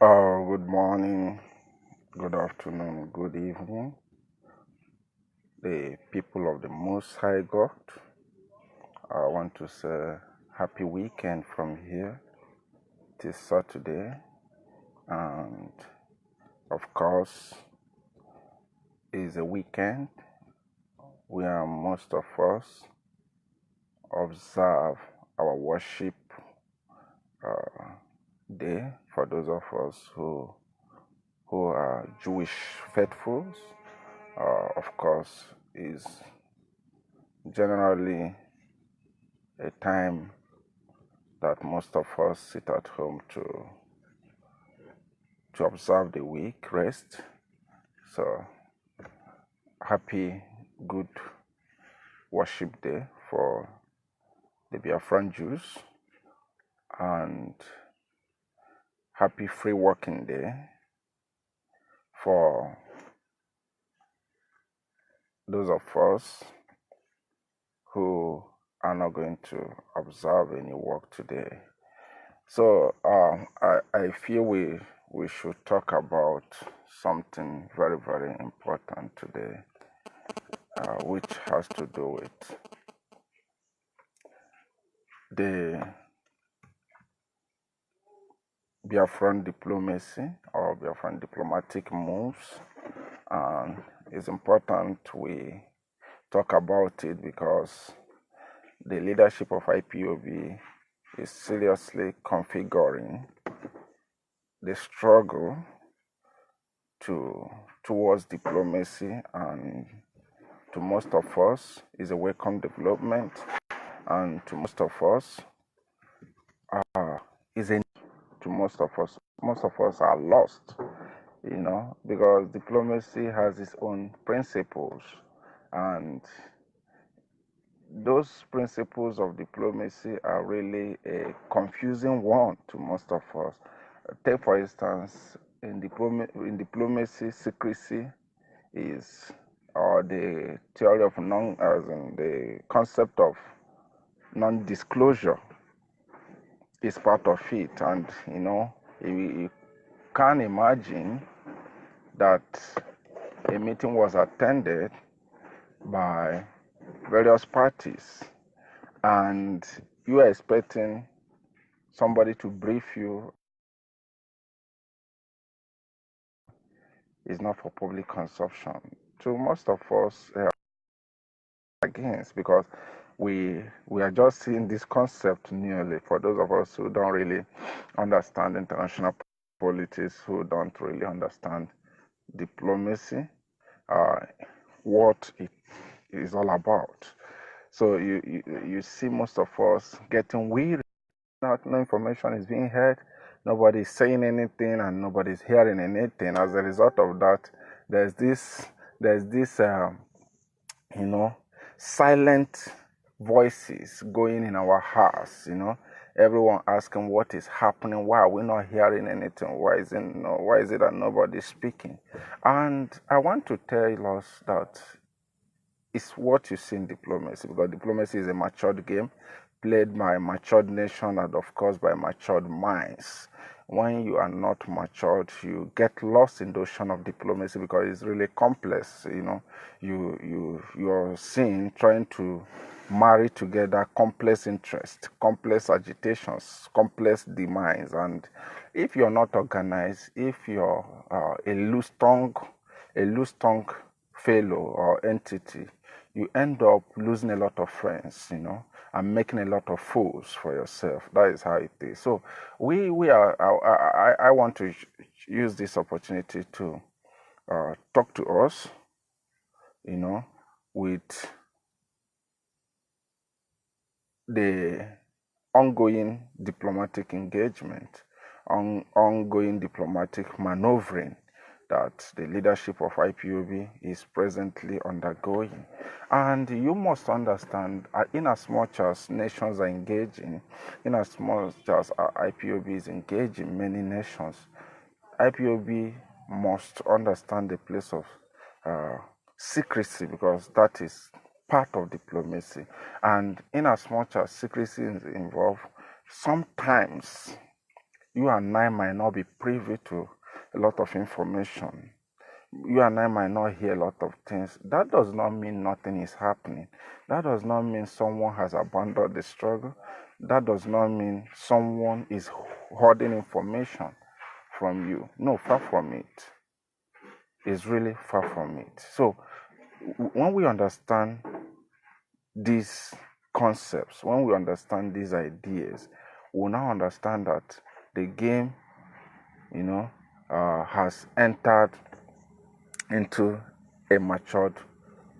Good morning, good afternoon, good evening, the people of the Most High God. I want to say happy weekend from here. It is Saturday, and of course, it's a weekend where most of us observe our worship day. For those of us who are Jewish faithfuls, of course, is generally a time that most of us sit at home to observe the week, rest. So happy, good worship day for the Biafran Jews, and happy free working day for those of us who are not going to observe any work today. So I feel we should talk about something very, very important today, which has to do with the Biafran diplomacy or Biafran diplomatic moves. And it's important we talk about it because the leadership of Ipob is seriously configuring the struggle towards diplomacy, and to most of us is a welcome development, and to most of us is a to most of us are lost, because diplomacy has its own principles, and those principles of diplomacy are really a confusing one to most of us. Take, for instance, in diplomacy, secrecy is, or the theory of as in the concept of non-disclosure is part of it. And you can imagine that a meeting was attended by various parties, and you are expecting somebody to brief you. Is not for public consumption. To most of us, against, because we are just seeing this concept newly. For those of us who don't really understand international politics, who don't really understand diplomacy, what it is all about. So you see most of us getting weary. No information is being heard, nobody is saying anything, and nobody is hearing anything. As a result of that, there's this silent voices going in our hearts, everyone asking what is happening, why are we not hearing anything, why is it that nobody is speaking. And I want to tell us that it's what you see in diplomacy, because diplomacy is a matured game played by a matured nation, and of course by matured minds. When you are not matured, you get lost in the ocean of diplomacy, because it's really complex. You're seeing, trying to marry together complex interests, complex agitations, complex demands. And if you're not organized, if you're a loose-tongued fellow or entity, you end up losing a lot of friends, and making a lot of fools for yourself. That is how it is. So I want to use this opportunity to talk to us, with the ongoing diplomatic engagement, ongoing diplomatic maneuvering that the leadership of Ipob is presently undergoing. And you must understand, in as much as nations are engaging, in as much as Ipob is engaging many nations, Ipob must understand the place of secrecy, because that is part of diplomacy. And in as much as secrecy is involved, sometimes You and I might not be privy to a lot of information. You and I might not hear a lot of things. That does not mean nothing is happening. That does not mean someone has abandoned the struggle. That does not mean someone is hoarding information from you. No, far from it. It's really far from it. So when we understand these concepts, when we understand these ideas, we now understand that the game, has entered into a matured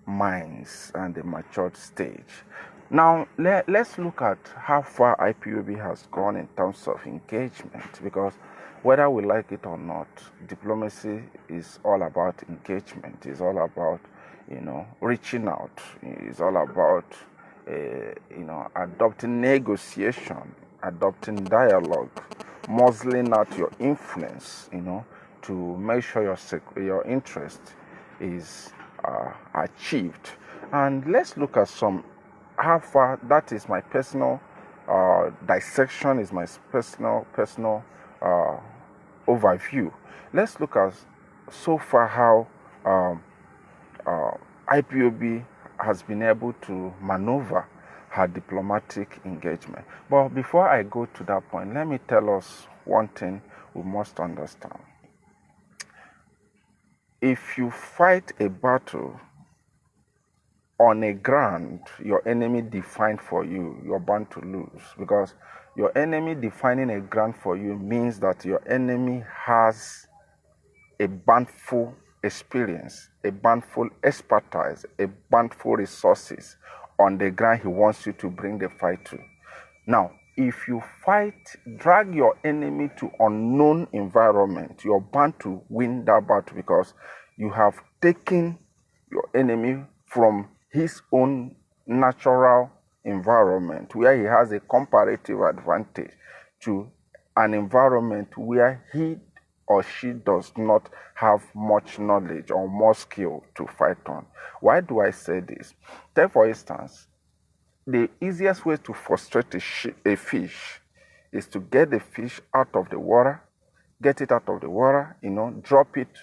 minds and a matured stage. Now, let's look at how far IPOB has gone in terms of engagement, because whether we like it or not, diplomacy is all about engagement. It's all about, reaching out. It's all about, adopting negotiation, adopting dialogue, muzzling out your influence, to make sure your interest is achieved. And let's look at how far. That is my personal dissection, is my personal overview. Let's look at so far how IPOB has been able to maneuver her diplomatic engagement. But before I go to that point, let me tell us one thing we must understand. If you fight a battle on a ground your enemy defined for you, you're bound to lose, because your enemy defining a ground for you means that your enemy has a bountiful experience, a bountiful expertise, a bountiful resources on the ground he wants you to bring the fight to. Now, if you drag your enemy to unknown environment, you're bound to win that battle, because you have taken your enemy from his own natural environment where he has a comparative advantage to an environment where he or she does not have much knowledge or more skill to fight on. Why do I say this? Take for instance, the easiest way to frustrate a fish is to get the fish out of the water, drop it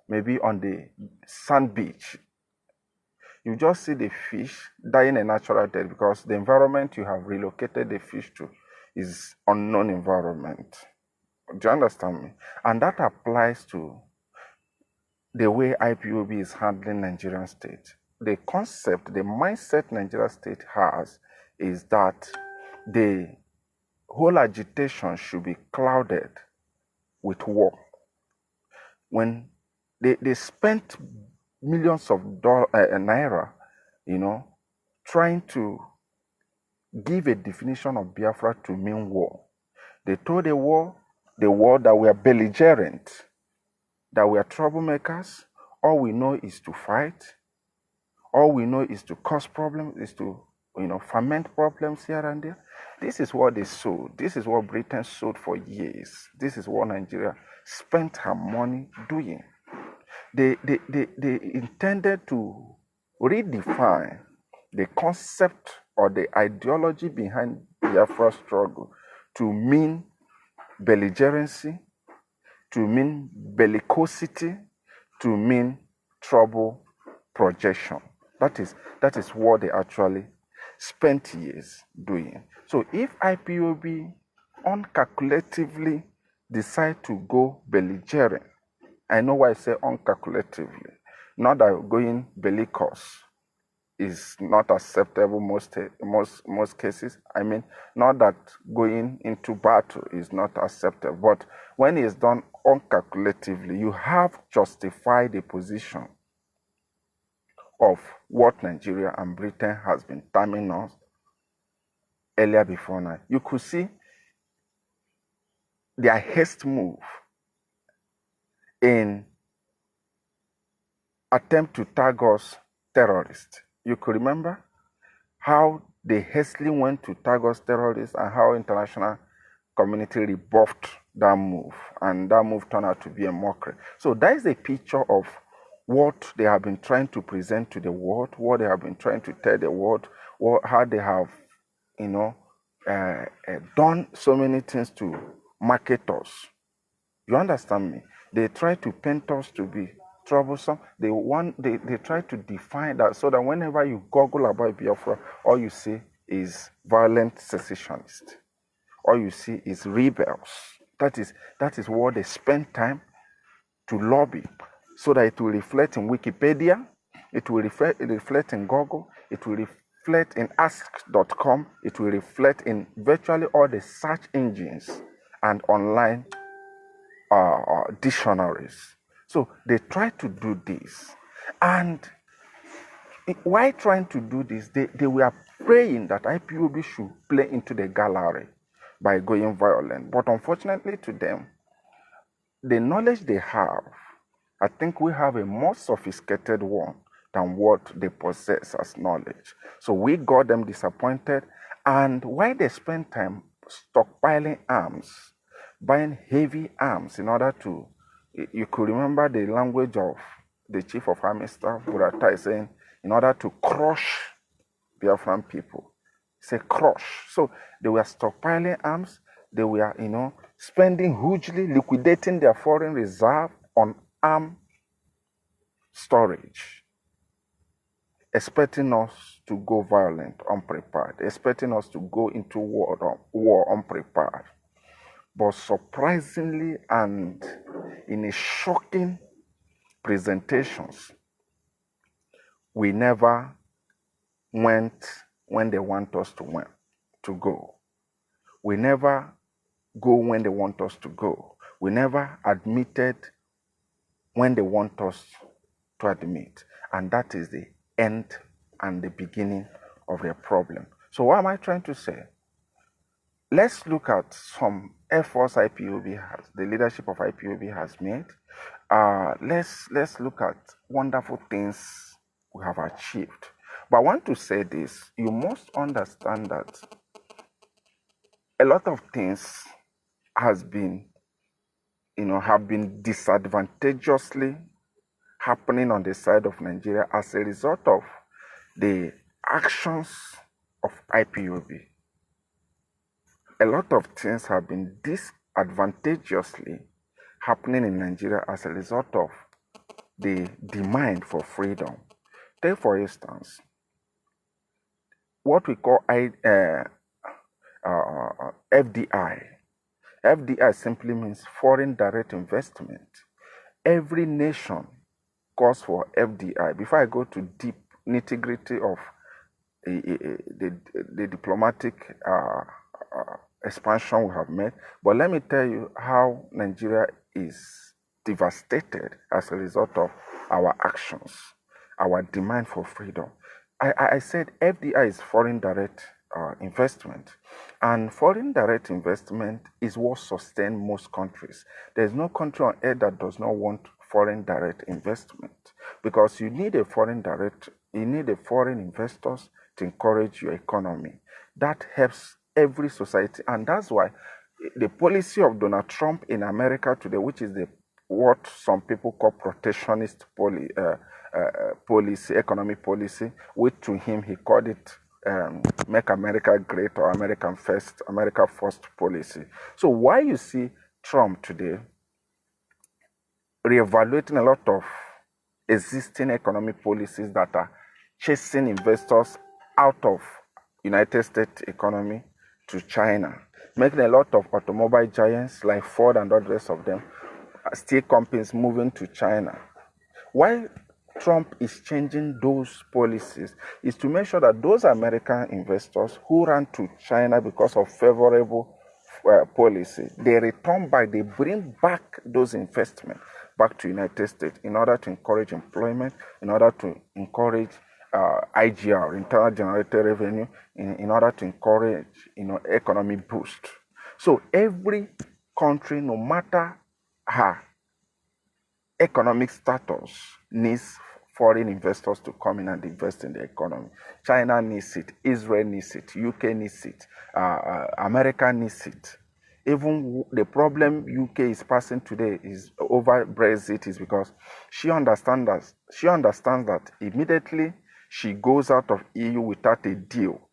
maybe on the sand beach. You just see the fish dying a natural death because the environment you have relocated the fish to is unknown environment. Do you understand me? And that applies to the way IPOB is handling Nigerian state. The concept, the mindset Nigerian state has is that the whole agitation should be clouded with war. When they spent millions of naira, trying to give a definition of Biafra to mean war. They told the war that we are belligerent, that we are troublemakers. All we know is to fight. All we know is to cause problems, is to, ferment problems here and there. This is what they sold. This is what Britain sold for years. This is what Nigeria spent her money doing. They intended to redefine the concept or the ideology behind Biafra struggle to mean belligerency, to mean bellicosity, to mean trouble projection. That is what they actually spent years doing. So if IPOB uncalculatively decide to go belligerent, I know why I say uncalculatively, not that going bellicose is not acceptable most cases. I mean, not that going into battle is not acceptable, but when it's done uncalculatively, you have justified the position of what Nigeria and Britain has been timing us earlier before now. You could see their haste move in attempt to tag us terrorists. You could remember how they hastily went to tag us terrorists and how international community rebuffed that move, and that move turned out to be a mockery. So that is a picture of what they have been trying to present to the world, what they have been trying to tell the world, how they have, done so many things to market us. You understand me? They try to paint us to be troublesome. They try to define that so that whenever you Google about Biafra, all you see is violent secessionists. All you see is rebels. That is what they spend time to lobby so that it will reflect in Wikipedia, it will reflect in Google, it will reflect in ask.com, it will reflect in virtually all the search engines and online dictionaries. So they try to do this. And while trying to do this, they were praying that IPOB should play into the gallery by going violent. But unfortunately to them, the knowledge they have, I think we have a more sophisticated one than what they possess as knowledge. So we got them disappointed. And while they spend time stockpiling arms, buying heavy arms in order to, you could remember the language of the chief of army staff, Buratai, saying, in order to crush Biafran people. Say crush. So they were stockpiling arms. They were, spending hugely, liquidating their foreign reserve on arm storage, expecting us to go violent, unprepared, expecting us to go into war unprepared. But surprisingly and in a shocking presentations, we never went when they want us to go. We never go when they want us to go. We never admitted when they want us to admit. And that is the end and the beginning of their problem. So what am I trying to say? Let's look at some efforts IPOB has, the leadership of IPOB has made. Let's look at wonderful things we have achieved. But I want to say this, you must understand that a lot of things have been disadvantageously happening on the side of Nigeria as a result of the actions of IPOB. A lot of things have been disadvantageously happening in Nigeria as a result of the demand for freedom. Take, for instance, what we call FDI. FDI simply means foreign direct investment. Every nation calls for FDI. Before I go to deep nitty-gritty of the diplomatic expansion we have made, but let me tell you how Nigeria is devastated as a result of our actions, our demand for freedom. I said FDI is foreign direct investment, and foreign direct investment is what sustains most countries. There's no country on earth that does not want foreign direct investment, because you need a foreign investors to encourage your economy. That helps every society, and that's why the policy of Donald Trump in America today, which is what some people call protectionist policy, economic policy, which to him he called it Make America Great or America First policy. So why you see Trump today reevaluating a lot of existing economic policies that are chasing investors out of United States economy to China, making a lot of automobile giants like Ford and all the rest of them, steel companies moving to China. Why Trump is changing those policies is to make sure that those American investors who ran to China because of favorable policy, they return back, they bring back those investments back to United States in order to encourage employment, in order to encourage IGR, internal generated revenue, in order to encourage economic boost. So every country, no matter her economic status, needs foreign investors to come in and invest in the economy. China needs it, Israel needs it, UK needs it, America needs it. Even the problem UK is passing today is over Brexit is because she understands that immediately she goes out of EU without a deal,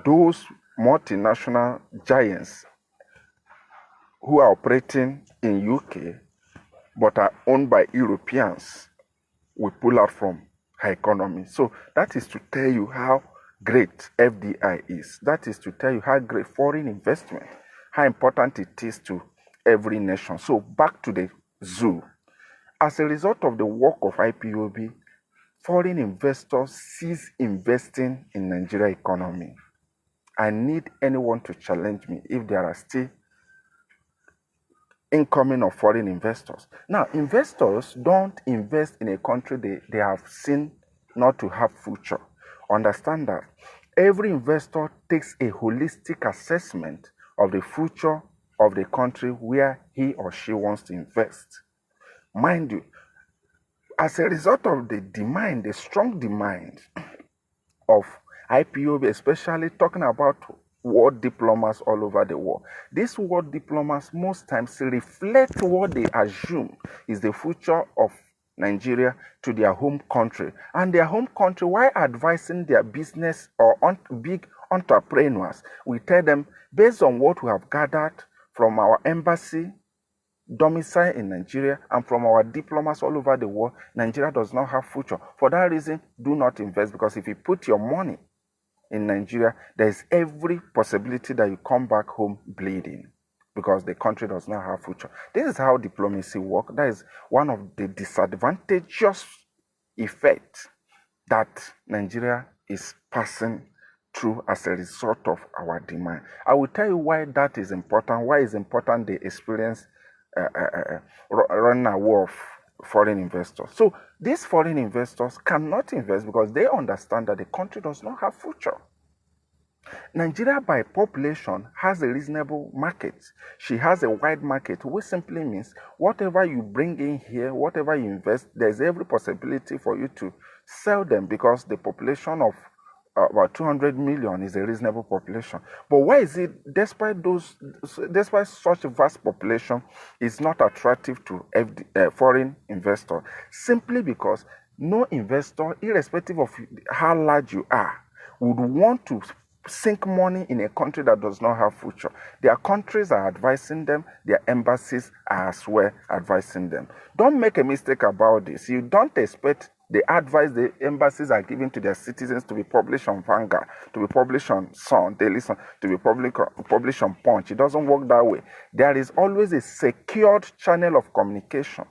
those multinational giants who are operating in UK but are owned by Europeans will pull out from her economy. So that is to tell you how great FDI is. That is to tell you how great foreign investment, how important it is to every nation. So back to the zoo. As a result of the work of IPOB, foreign investors cease investing in Nigeria economy. I need anyone to challenge me if there are still incoming of foreign investors. Now, investors don't invest in a country they have seen not to have future. Understand that. Every investor takes a holistic assessment of the future of the country where he or she wants to invest. Mind you, as a result of the strong demand of IPOB, especially talking about war diplomats all over the world. These war diplomats most times reflect what they assume is the future of Nigeria to their home country. And their home country, while advising their business or big entrepreneurs, we tell them, based on what we have gathered from our embassy domicile in Nigeria and from our diplomats all over the world, Nigeria does not have future. For that reason, do not invest, because if you put your money in Nigeria, there is every possibility that you come back home bleeding because the country does not have future. This is how diplomacy works. That is one of the disadvantageous effects that Nigeria is passing through as a result of our demand. I will tell you why that is important, why it's important they experience running away of foreign investors. So these foreign investors cannot invest because they understand that the country does not have future. Nigeria by population has a reasonable market. She has a wide market, which simply means whatever you bring in here, whatever you invest, there's every possibility for you to sell them because the population of about 200 million is a reasonable population. But why is it, despite such a vast population, is not attractive to foreign investors? Simply because no investor, irrespective of how large you are, would want to sink money in a country that does not have future. Their countries are advising them, their embassies are as well advising them. Don't make a mistake about this. You don't expect the advice the embassies are giving to their citizens to be published on Vanguard, to be published on Sun, Daily Sun, to be published on Punch. It doesn't work that way. There is always a secured channel of communication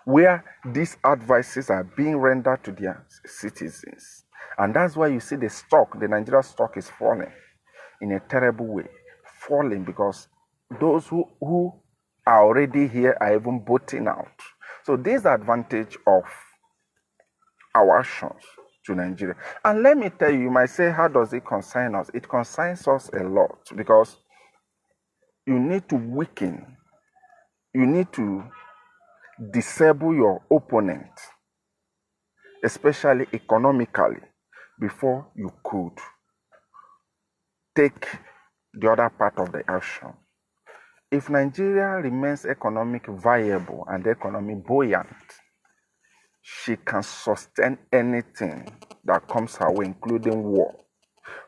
where these advices are being rendered to their citizens. And that's why you see the Nigeria stock is falling in a terrible way. Falling because those who are already here are even voting out. So this is the advantage of our actions to Nigeria. And let me tell you, you might say, how does it concern us? It concerns us a lot because you need to weaken, you need to disable your opponent, especially economically, before you could take the other part of the action. If Nigeria remains economic viable and economy buoyant, she can sustain anything that comes her way, including war.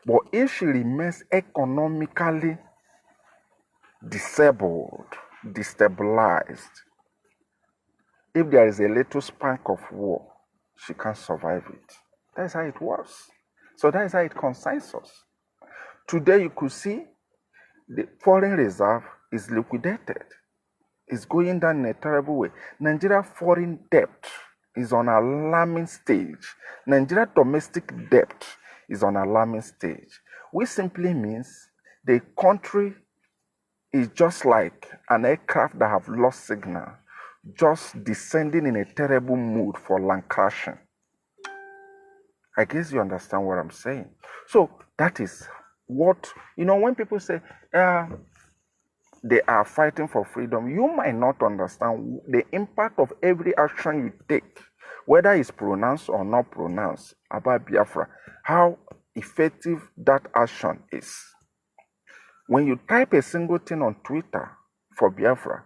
But if she remains economically disabled, destabilized, if there is a little spark of war, she can't survive it. That's how it works. So that is how it concerns us. Today you could see the foreign reserve is liquidated. It's going down in a terrible way. Nigeria foreign debt is on an alarming stage. Nigeria domestic debt is on an alarming stage, which simply means the country is just like an aircraft that have lost signal, just descending in a terrible mood for land crashing. I guess you understand what I'm saying. So that is what, when people say they are fighting for freedom, you might not understand the impact of every action you take, whether it's pronounced or not pronounced, about Biafra, how effective that action is. When you type a single thing on Twitter for Biafra,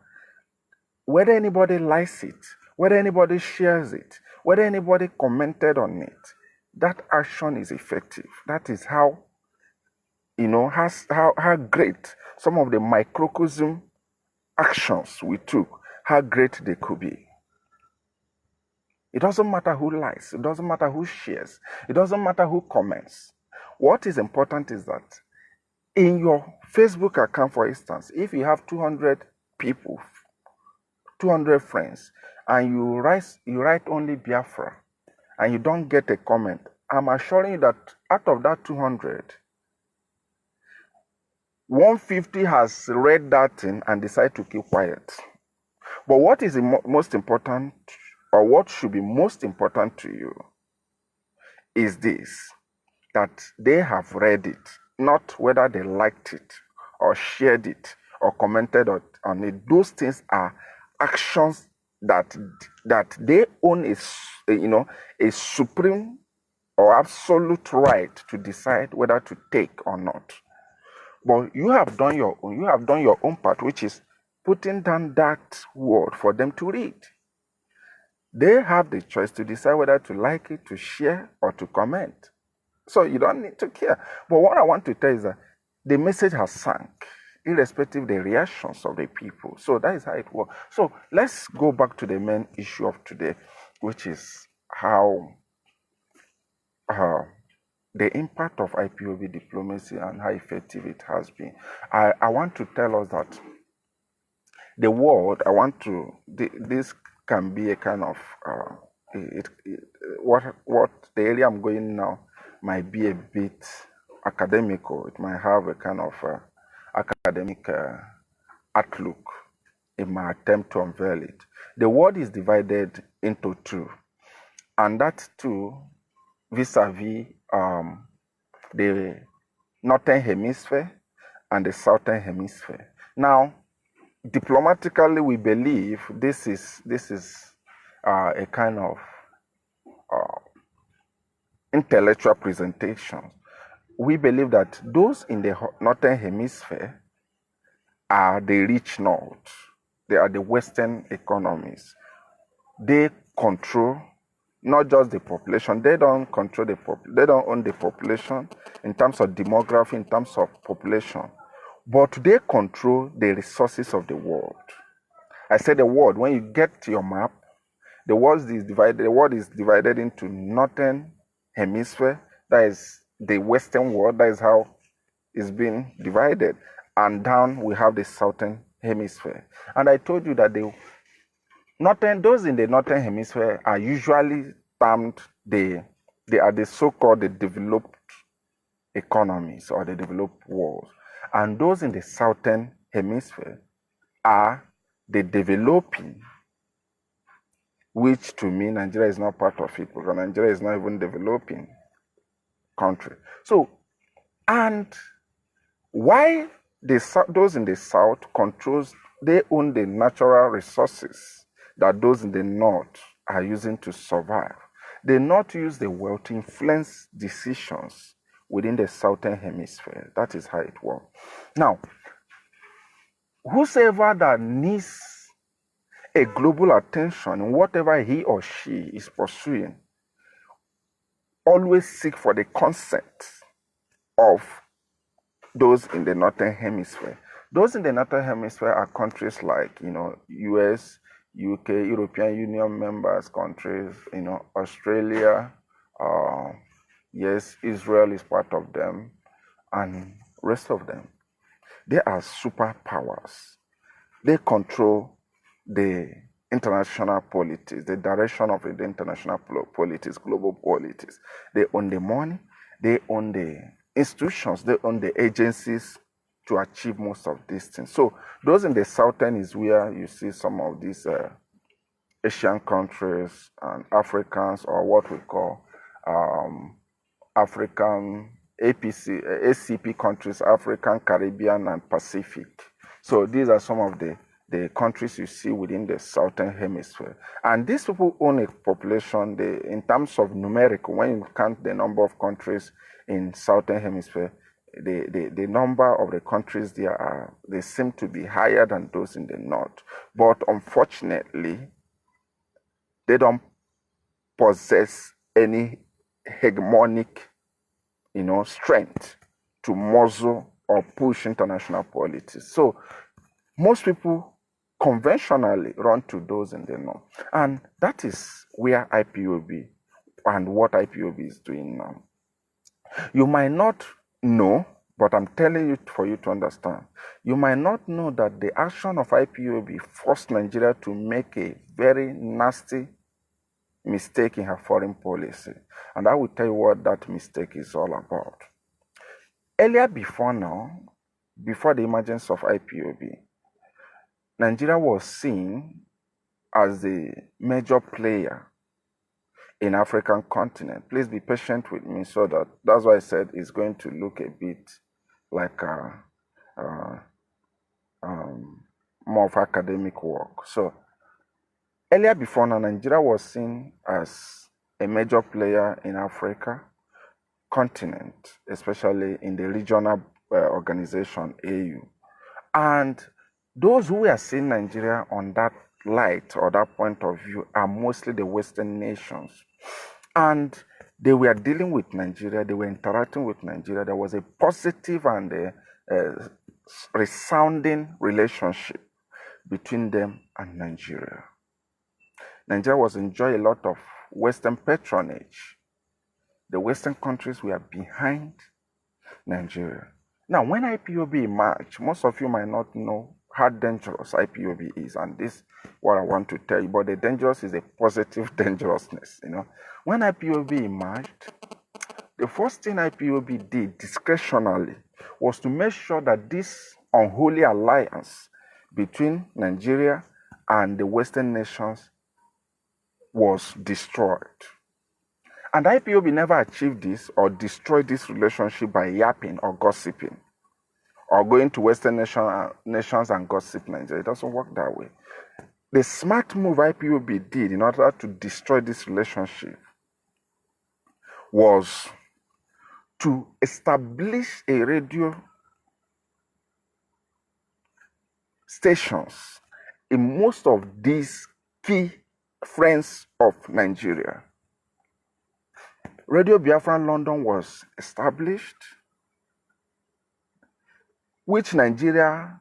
whether anybody likes it, whether anybody shares it, whether anybody commented on it, that action is effective. That is how has how great some of the microcosm actions we took, how great they could be. It doesn't matter who likes, it doesn't matter who shares, it doesn't matter who comments. What is important is that in your Facebook account, for instance, if you have 200 people, 200 friends, and you write only Biafra, and you don't get a comment, I'm assuring you that out of that 200, 150 has read that thing and decided to keep quiet. But what is the most important, or what should be most important to you, is this, that they have read it, not whether they liked it or shared it or commented on it. Those things are actions that they own a supreme or absolute right to decide whether to take or not. But you have done your own part, which is putting down that word for them to read. They have the choice to decide whether to like it, to share, or to comment. So you don't need to care. But what I want to tell you is that the message has sunk, irrespective of the reactions of the people. So that is how it works. So let's go back to the main issue of today, which is how the impact of IPOB diplomacy and how effective it has been. I want to tell us that the world, this can be a kind of, what the area I'm going now might be a bit academical. It might have a kind of academic outlook in my attempt to unveil it. The world is divided into two, and that two vis-a-vis the northern hemisphere and the southern hemisphere. Now, diplomatically, we believe this is a kind of intellectual presentation. We believe that those in the northern hemisphere are the rich north. They are the Western economies. They control not just the population. They don't control they don't own the population in terms of demography, in terms of population, but they control the resources of the world. I said the world. When you get to your map, the world is divided. The world is divided into northern hemisphere. That is the Western world. That is how it's been divided. And down we have the southern hemisphere. And I told you that those in the northern hemisphere are usually termed they are the so-called the developed economies or the developed world. And those in the southern hemisphere are the developing, which to me Nigeria is not part of it, because Nigeria is not even developing country. So, and why those in the south controls, they own the natural resources that those in the north are using to survive. The north use the wealth to influence decisions within the southern hemisphere. That is how it works. Now, whosoever that needs a global attention in whatever he or she is pursuing, always seek for the consent of those in the northern hemisphere. Those in the northern hemisphere are countries like, US, UK, European Union members countries, Australia, yes, Israel is part of them, and rest of them. They are superpowers. They control the international politics, the direction of the international politics, global politics. They own the money, they own the institutions, they own the agencies to achieve most of these things. So those in the southern is where you see some of these Asian countries and Africans, or what we call African ACP countries, African, Caribbean, and Pacific. So these are some of the countries you see within the southern hemisphere. And these people own a population, in terms of numerical, when you count the number of countries in southern hemisphere, the number of the countries there they seem to be higher than those in the north. But unfortunately, they don't possess any hegemonic strength to muzzle or push international politics. So most people conventionally run to those in the north. And that is where IPOB and what IPOB is doing now. You might not know, but I'm telling you for you to understand. You might not know that the action of IPOB forced Nigeria to make a very nasty mistake in her foreign policy. And I will tell you what that mistake is all about. Earlier before the emergence of IPOB, Nigeria was seen as the major player in African continent. Please be patient with me, so that's why I said it's going to look a bit like more of academic work. So earlier before now, Nigeria was seen as a major player in Africa continent, especially in the regional organization AU. And those who are seeing Nigeria on that light or that point of view are mostly the Western nations. And they were dealing with Nigeria, they were interacting with Nigeria. There was a positive and a resounding relationship between them and Nigeria. Nigeria was enjoying a lot of Western patronage. The Western countries were behind Nigeria. Now, when IPOB emerged, most of you might not know how dangerous IPOB is, and this is what I want to tell you. But the dangerous is a positive dangerousness. When IPOB emerged, the first thing IPOB did discretionally was to make sure that this unholy alliance between Nigeria and the Western nations was destroyed. And IPOB never achieved this or destroyed this relationship by yapping or gossiping or going to Western nations and gossip Nigeria. It doesn't work that way. The smart move IPOB did in order to destroy this relationship was to establish a radio stations in most of these key friends of Nigeria. Radio Biafran London was established, which Nigeria,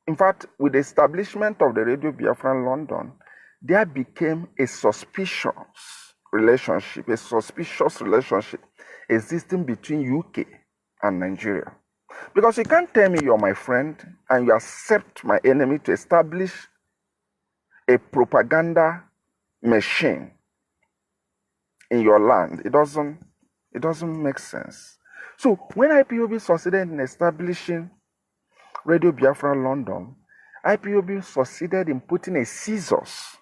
in fact, with the establishment of the Radio Biafran London, there became a suspicious relationship existing between UK and Nigeria. Because you can't tell me you're my friend and you accept my enemy to establish a propaganda machine in your land. It doesn't make sense. So when IPOB succeeded in establishing Radio Biafra London, IPOB succeeded in putting a scissors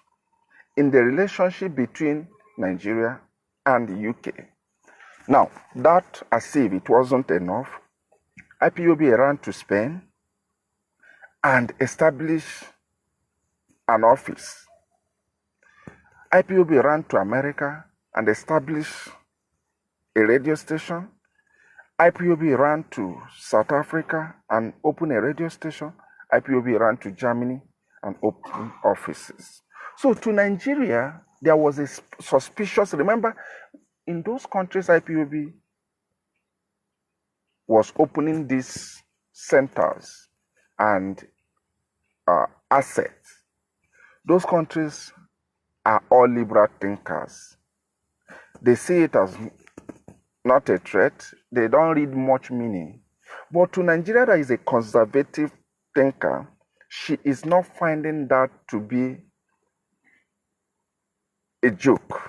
in the relationship between Nigeria and the UK. Now, that as if it wasn't enough, IPOB ran to Spain and established an office. IPOB ran to America and established a radio station. IPOB ran to South Africa and opened a radio station. IPOB ran to Germany and opened offices. So to Nigeria, there was a suspicious, remember, in those countries IPOB was opening these centers and assets. Those countries are all liberal thinkers. They see it as not a threat. They don't read much meaning. But to Nigeria, that is a conservative thinker, she is not finding that to be a joke.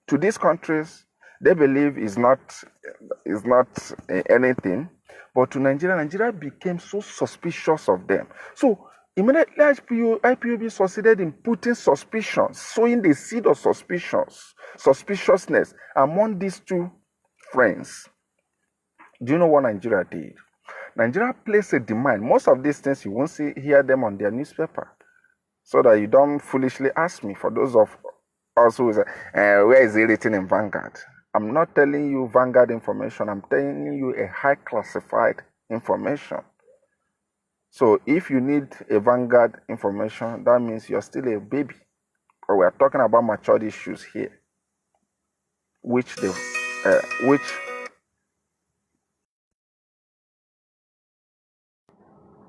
To these countries, they believe is not anything. But to Nigeria, Nigeria became so suspicious of them. So immediately IPOB succeeded in putting suspicions, sowing the seed of suspiciousness among these two friends. Do you know what Nigeria did? Nigeria placed a demand. Most of these things you won't hear them on their newspaper, so that you don't foolishly ask me. For those of us who say, where is it written in Vanguard? I'm not telling you Vanguard information. I'm telling you a high classified information. So if you need a Vanguard information, that means you're still a baby. But we are talking about matured issues here, which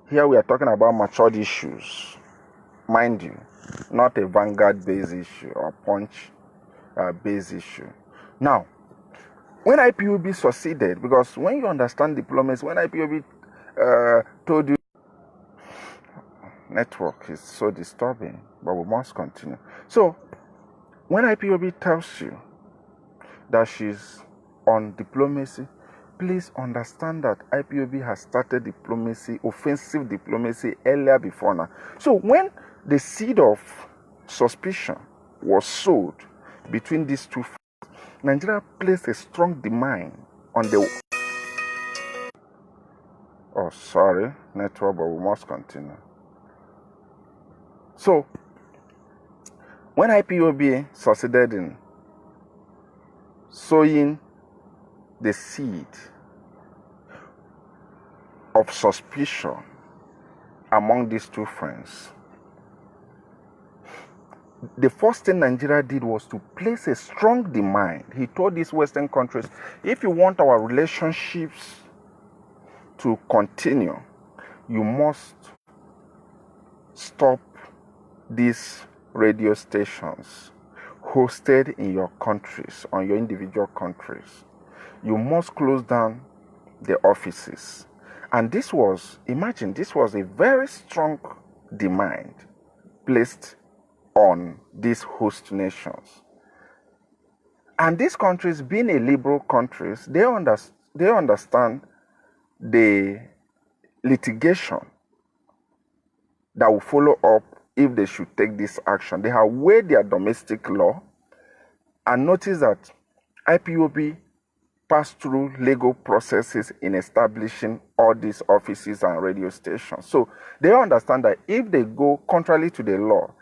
Here we are talking about matured issues, mind you, not a Vanguard-based issue or Punch-based issue. Now, when IPOB succeeded, because when you understand diplomacy, when IPOB told you, network is so disturbing, but we must continue. So, when IPOB tells you that she's on diplomacy, please understand that IPOB has started diplomacy, offensive diplomacy, earlier before now. So when the seed of suspicion was sowed between these two, Nigeria placed a strong demand on the... Oh, sorry, network, but we must continue. So, when IPOB succeeded in sowing the seed of suspicion among these two friends, the first thing Nigeria did was to place a strong demand. He told these Western countries, if you want our relationships to continue, you must stop these radio stations hosted in your countries, on your individual countries. You must close down the offices. And this was, imagine, this was a very strong demand placed on these host nations. And these countries, being a liberal countries, they understand the litigation that will follow up if they should take this action. They have weighed their domestic law and noticed that IPOB passed through legal processes in establishing all these offices and radio stations. So they understand that if they go contrary to the law,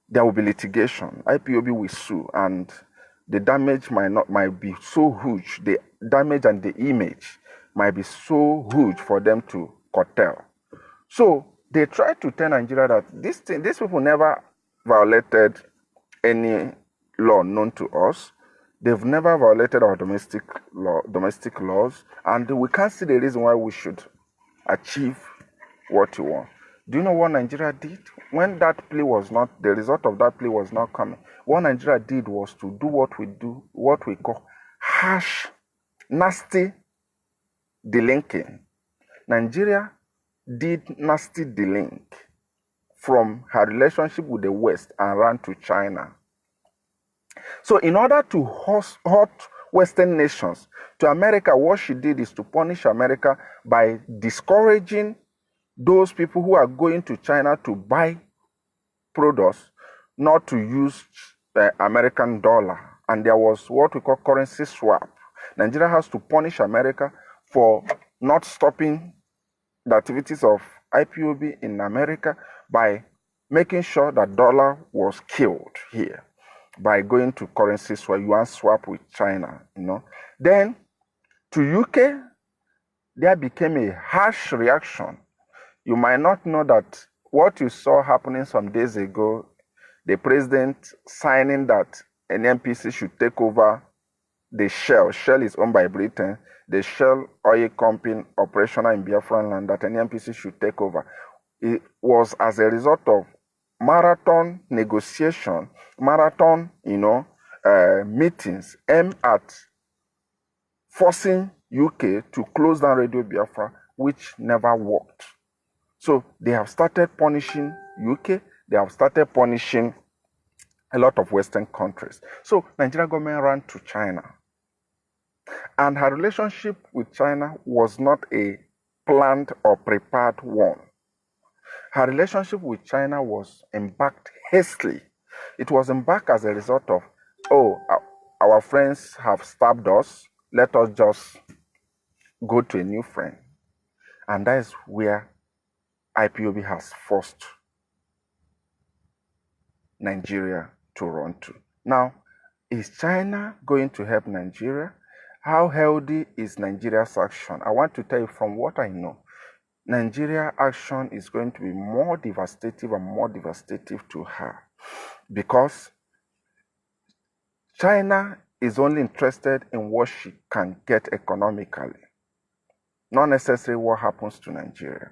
there will be litigation. IPOB will sue, and the damage might be so huge. The damage and the image might be so huge for them to curtail. So they tried to tell Nigeria that these people never violated any law known to us. They've never violated our domestic laws, and we can't see the reason why we should achieve what we want. Do you know what Nigeria did? When that plea was not, the result of that plea was not coming, what Nigeria did was to do what we call harsh, nasty delinking. Nigeria did nasty delink from her relationship with the West and ran to China. So in order to hurt Western nations, to America, what she did is to punish America by discouraging those people who are going to China to buy products not to use the American dollar. And there was what we call currency swap. Nigeria has to punish America for not stopping the activities of IPOB in America by making sure that dollar was killed here by going to currency swap, yuan swap with China, Then to UK, there became a harsh reaction. You might not know that what you saw happening some days ago, the president signing that an NPC should take over the Shell. Shell is owned by Britain. The Shell oil company operational in Biafran land that an NPC should take over. It was as a result of marathon negotiation, meetings aimed at forcing UK to close down Radio Biafra, which never worked. So they have started punishing UK, they have started punishing a lot of Western countries. So Nigeria government ran to China. And her relationship with China was not a planned or prepared one. Her relationship with China was embarked hastily. It was embarked as a result of, our friends have stabbed us, let us just go to a new friend. And that is where IPOB has forced Nigeria to run to. Now, is China going to help Nigeria? How healthy is Nigeria's action? I want to tell you from what I know, Nigeria action is going to be more devastating and more devastating to her, because China is only interested in what she can get economically, not necessarily what happens to Nigeria.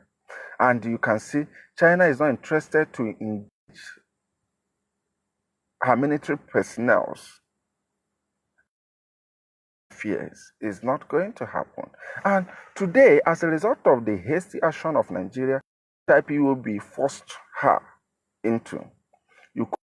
And you can see China is not interested to engage her military personnel. Fears is not going to happen. And today, as a result of the hasty action of Nigeria, IPOB forced her into. You